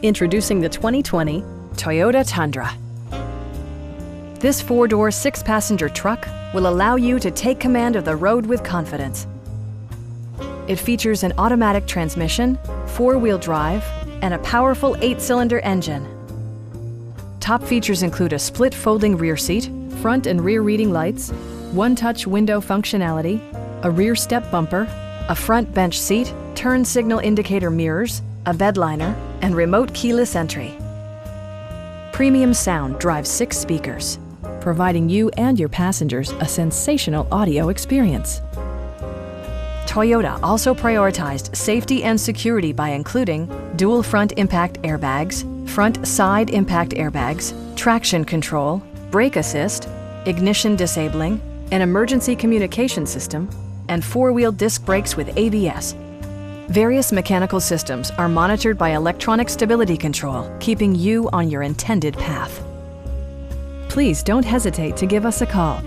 Introducing the 2020 Toyota Tundra. This four-door, six-passenger truck will allow you to take command of the road with confidence. It features an automatic transmission, four-wheel drive, and a powerful 8-cylinder engine. Top features include a split folding rear seat, front and rear reading lights, one-touch window functionality, a rear step bumper, a front bench seat, turn signal indicator mirrors, a bedliner, and remote keyless entry. Premium sound drives 6 speakers, providing you and your passengers a sensational audio experience. Toyota also prioritized safety and security by including dual front impact airbags, front side impact airbags, traction control, brake assist, ignition disabling, an emergency communication system, and four-wheel disc brakes with ABS. Various mechanical systems are monitored by electronic stability control, keeping you on your intended path. Please don't hesitate to give us a call.